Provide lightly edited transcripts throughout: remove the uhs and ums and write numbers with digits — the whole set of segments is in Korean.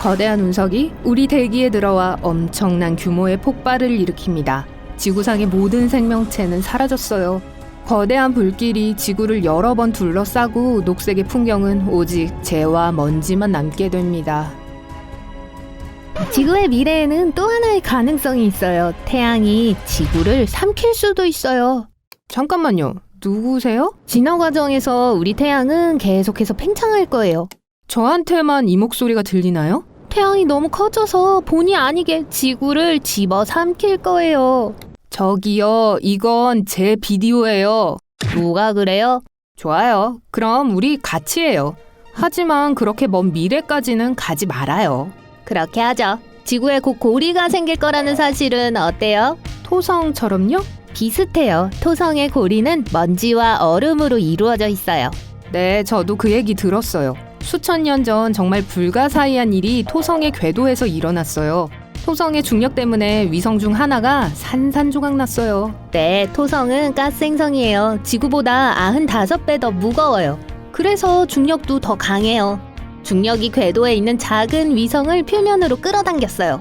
거대한 운석이 우리 대기에 들어와 엄청난 규모의 폭발을 일으킵니다. 지구상의 모든 생명체는 사라졌어요. 거대한 불길이 지구를 여러 번 둘러싸고 녹색의 풍경은 오직 재와 먼지만 남게 됩니다. 지구의 미래에는 또 하나의 가능성이 있어요. 태양이 지구를 삼킬 수도 있어요. 잠깐만요. 누구세요? 진화 과정에서 우리 태양은 계속해서 팽창할 거예요. 저한테만 이 목소리가 들리나요? 태양이 너무 커져서 본의 아니게 지구를 집어삼킬 거예요. 저기요, 이건 제 비디오예요. 누가 그래요? 좋아요. 그럼 우리 같이 해요. 하지만 그렇게 먼 미래까지는 가지 말아요. 그렇게 하죠. 지구에 곧 고리가 생길 거라는 사실은 어때요? 토성처럼요? 비슷해요. 토성의 고리는 먼지와 얼음으로 이루어져 있어요. 네, 저도 그 얘기 들었어요. 수천 년 전 정말 불가사의한 일이 토성의 궤도에서 일어났어요. 토성의 중력 때문에 위성 중 하나가 산산조각 났어요. 네, 토성은 가스행성이에요. 지구보다 95배 더 무거워요. 그래서 중력도 더 강해요. 중력이 궤도에 있는 작은 위성을 표면으로 끌어당겼어요.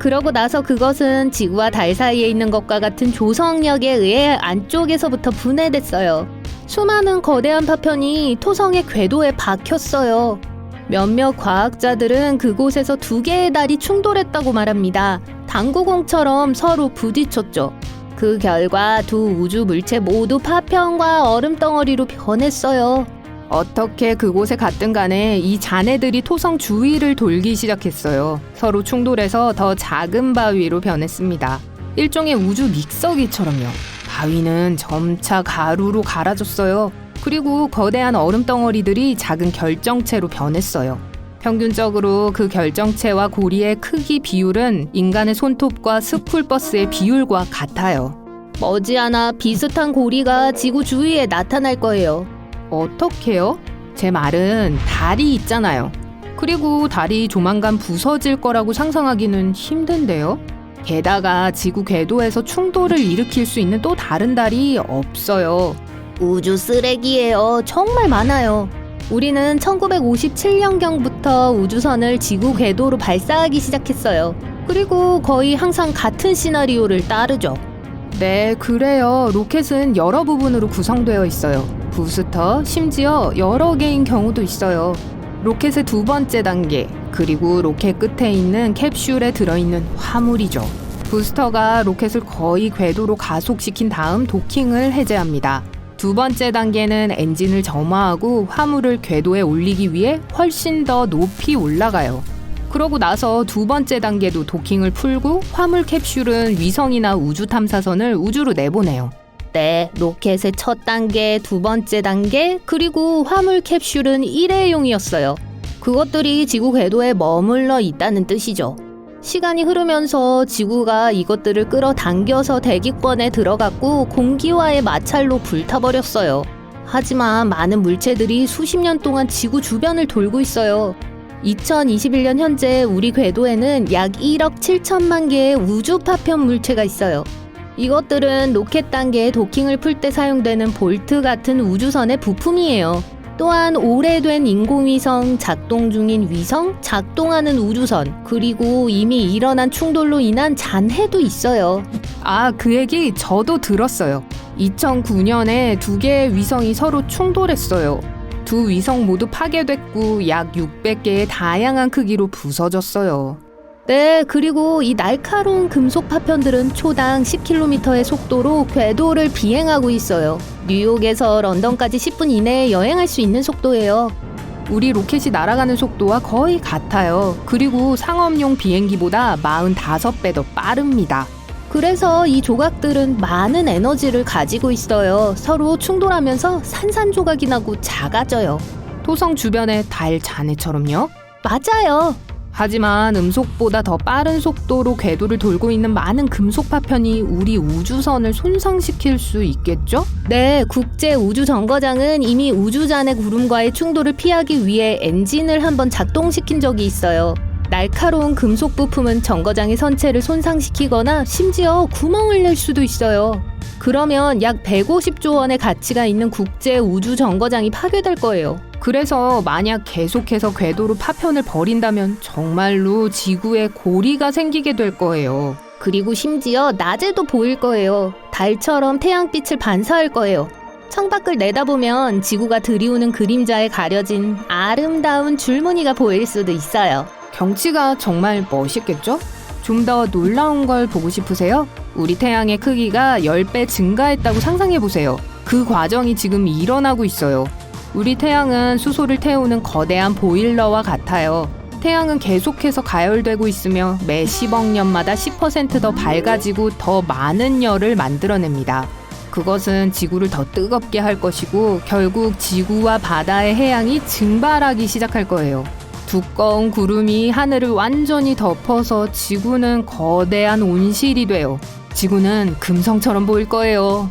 그러고 나서 그것은 지구와 달 사이에 있는 것과 같은 조성력에 의해 안쪽에서부터 분해됐어요. 수많은 거대한 파편이 토성의 궤도에 박혔어요. 몇몇 과학자들은 그곳에서 두 개의 달이 충돌했다고 말합니다. 당구공처럼 서로 부딪혔죠. 그 결과 두 우주 물체 모두 파편과 얼음 덩어리로 변했어요. 어떻게 그곳에 갔든 간에 이 잔해들이 토성 주위를 돌기 시작했어요. 서로 충돌해서 더 작은 바위로 변했습니다. 일종의 우주 믹서기처럼요. 바위는 점차 가루로 갈아졌어요. 그리고 거대한 얼음 덩어리들이 작은 결정체로 변했어요. 평균적으로 그 결정체와 고리의 크기 비율은 인간의 손톱과 스쿨버스의 비율과 같아요. 머지않아 비슷한 고리가 지구 주위에 나타날 거예요. 어떻게요? 제 말은 달이 있잖아요. 그리고 달이 조만간 부서질 거라고 상상하기는 힘든데요. 게다가 지구 궤도에서 충돌을 일으킬 수 있는 또 다른 달이 없어요. 우주 쓰레기예요. 정말 많아요. 우리는 1957년경부터 우주선을 지구 궤도로 발사하기 시작했어요. 그리고 거의 항상 같은 시나리오를 따르죠. 네, 그래요. 로켓은 여러 부분으로 구성되어 있어요. 부스터, 심지어 여러 개인 경우도 있어요. 로켓의 두 번째 단계, 그리고 로켓 끝에 있는 캡슐에 들어있는 화물이죠. 부스터가 로켓을 거의 궤도로 가속시킨 다음 도킹을 해제합니다. 두 번째 단계는 엔진을 점화하고 화물을 궤도에 올리기 위해 훨씬 더 높이 올라가요. 그러고 나서 두 번째 단계도 도킹을 풀고 화물 캡슐은 위성이나 우주 탐사선을 우주로 내보내요. 네, 로켓의 첫 단계, 두 번째 단계, 그리고 화물 캡슐은 일회용이었어요. 그것들이 지구 궤도에 머물러 있다는 뜻이죠. 시간이 흐르면서 지구가 이것들을 끌어당겨서 대기권에 들어갔고 공기와의 마찰로 불타버렸어요. 하지만 많은 물체들이 수십 년 동안 지구 주변을 돌고 있어요. 2021년 현재 우리 궤도에는 약 1억 7천만 개의 우주 파편 물체가 있어요. 이것들은 로켓 단계의 도킹을 풀 때 사용되는 볼트 같은 우주선의 부품이에요. 또한 오래된 인공위성, 작동 중인 위성, 작동하는 우주선, 그리고 이미 일어난 충돌로 인한 잔해도 있어요. 아, 그 얘기 저도 들었어요. 2009년에 두 개의 위성이 서로 충돌했어요. 두 위성 모두 파괴됐고 약 600개의 다양한 크기로 부서졌어요. 네, 그리고 이 날카로운 금속 파편들은 초당 10km의 속도로 궤도를 비행하고 있어요. 뉴욕에서 런던까지 10분 이내에 여행할 수 있는 속도예요. 우리 로켓이 날아가는 속도와 거의 같아요. 그리고 상업용 비행기보다 45배 더 빠릅니다. 그래서 이 조각들은 많은 에너지를 가지고 있어요. 서로 충돌하면서 산산조각이 나고 작아져요. 토성 주변의 달 잔해처럼요? 맞아요. 하지만 음속보다 더 빠른 속도로 궤도를 돌고 있는 많은 금속 파편이 우리 우주선을 손상시킬 수 있겠죠? 네, 국제우주정거장은 이미 우주잔의 구름과의 충돌을 피하기 위해 엔진을 한번 작동시킨 적이 있어요. 날카로운 금속 부품은 정거장의 선체를 손상시키거나 심지어 구멍을 낼 수도 있어요. 그러면 약 150조 원의 가치가 있는 국제우주정거장이 파괴될 거예요. 그래서 만약 계속해서 궤도로 파편을 벌인다면 정말로 지구에 고리가 생기게 될 거예요. 그리고 심지어 낮에도 보일 거예요. 달처럼 태양빛을 반사할 거예요. 창밖을 내다보면 지구가 들이우는 그림자에 가려진 아름다운 줄무늬가 보일 수도 있어요. 경치가 정말 멋있겠죠? 좀 더 놀라운 걸 보고 싶으세요? 우리 태양의 크기가 10배 증가했다고 상상해보세요. 그 과정이 지금 일어나고 있어요. 우리 태양은 수소를 태우는 거대한 보일러와 같아요. 태양은 계속해서 가열되고 있으며 매 10억 년마다 10% 더 밝아지고 더 많은 열을 만들어냅니다. 그것은 지구를 더 뜨겁게 할 것이고 결국 지구와 바다의 해양이 증발하기 시작할 거예요. 두꺼운 구름이 하늘을 완전히 덮어서 지구는 거대한 온실이 돼요. 지구는 금성처럼 보일 거예요.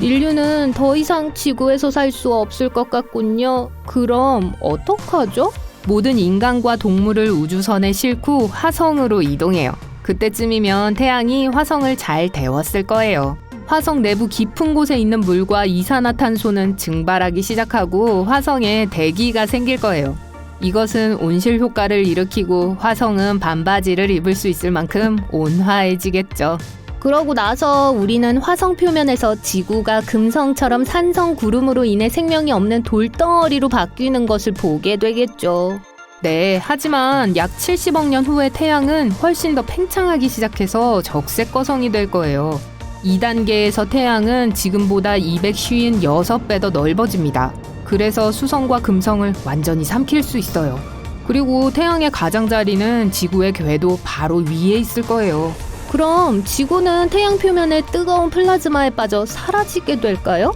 인류는 더 이상 지구에서 살 수 없을 것 같군요. 그럼 어떡하죠? 모든 인간과 동물을 우주선에 싣고 화성으로 이동해요. 그때쯤이면 태양이 화성을 잘 데웠을 거예요. 화성 내부 깊은 곳에 있는 물과 이산화탄소는 증발하기 시작하고 화성에 대기가 생길 거예요. 이것은 온실 효과를 일으키고 화성은 반바지를 입을 수 있을 만큼 온화해지겠죠. 그러고 나서 우리는 화성 표면에서 지구가 금성처럼 산성 구름으로 인해 생명이 없는 돌덩어리로 바뀌는 것을 보게 되겠죠. 네, 하지만 약 70억 년 후에 태양은 훨씬 더 팽창하기 시작해서 적색거성이 될 거예요. 2단계에서 태양은 지금보다 256배 더 넓어집니다. 그래서 수성과 금성을 완전히 삼킬 수 있어요. 그리고 태양의 가장자리는 지구의 궤도 바로 위에 있을 거예요. 그럼 지구는 태양 표면의 뜨거운 플라즈마에 빠져 사라지게 될까요?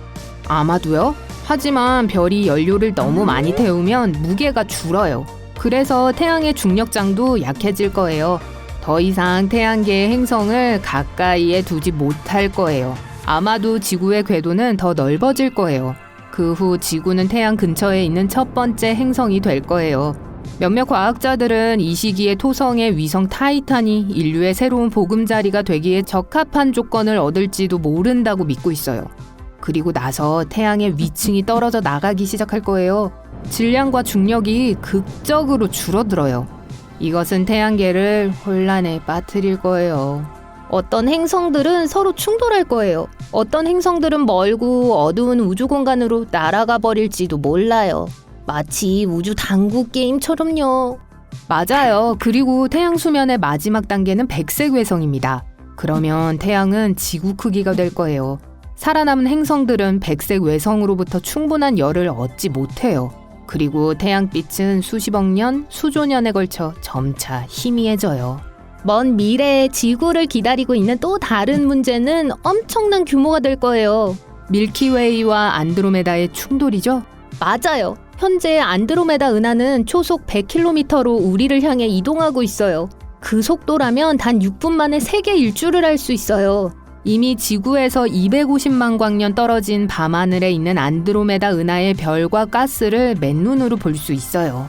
아마도요. 하지만 별이 연료를 너무 많이 태우면 무게가 줄어요. 그래서 태양의 중력장도 약해질 거예요. 더 이상 태양계의 행성을 가까이에 두지 못할 거예요. 아마도 지구의 궤도는 더 넓어질 거예요. 그 후 지구는 태양 근처에 있는 첫 번째 행성이 될 거예요. 몇몇 과학자들은 이 시기에 토성의 위성 타이탄이 인류의 새로운 보금자리가 되기에 적합한 조건을 얻을지도 모른다고 믿고 있어요. 그리고 나서 태양의 위층이 떨어져 나가기 시작할 거예요. 질량과 중력이 극적으로 줄어들어요. 이것은 태양계를 혼란에 빠뜨릴 거예요. 어떤 행성들은 서로 충돌할 거예요. 어떤 행성들은 멀고 어두운 우주 공간으로 날아가 버릴지도 몰라요. 마치 우주 당구 게임처럼요. 맞아요. 그리고 태양 수면의 마지막 단계는 백색 외성입니다. 그러면 태양은 지구 크기가 될 거예요. 살아남은 행성들은 백색 외성으로부터 충분한 열을 얻지 못해요. 그리고 태양빛은 수십억 년, 수조 년에 걸쳐 점차 희미해져요. 먼 미래에 지구를 기다리고 있는 또 다른 문제는 엄청난 규모가 될 거예요. 밀키웨이와 안드로메다의 충돌이죠? 맞아요. 현재 안드로메다 은하는 초속 100km로 우리를 향해 이동하고 있어요. 그 속도라면 단 6분 만에 세계 일주를 할 수 있어요. 이미 지구에서 250만 광년 떨어진 밤하늘에 있는 안드로메다 은하의 별과 가스를 맨눈으로 볼 수 있어요.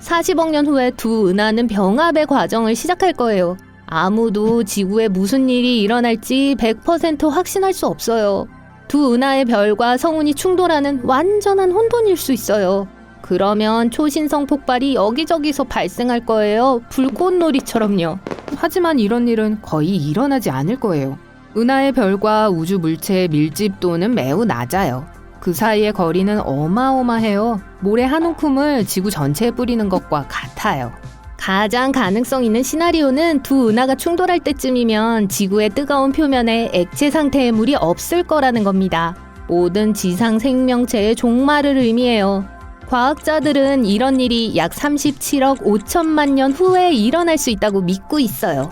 40억 년 후에 두 은하는 병합의 과정을 시작할 거예요. 아무도 지구에 무슨 일이 일어날지 100% 확신할 수 없어요. 두 은하의 별과 성운이 충돌하는 완전한 혼돈일 수 있어요. 그러면 초신성 폭발이 여기저기서 발생할 거예요. 불꽃놀이처럼요. 하지만 이런 일은 거의 일어나지 않을 거예요. 은하의 별과 우주 물체의 밀집도는 매우 낮아요. 그 사이의 거리는 어마어마해요. 모래 한 움큼을 지구 전체에 뿌리는 것과 같아요. 가장 가능성 있는 시나리오는 두 은하가 충돌할 때쯤이면 지구의 뜨거운 표면에 액체 상태의 물이 없을 거라는 겁니다. 모든 지상 생명체의 종말을 의미해요. 과학자들은 이런 일이 약 37억 5천만 년 후에 일어날 수 있다고 믿고 있어요.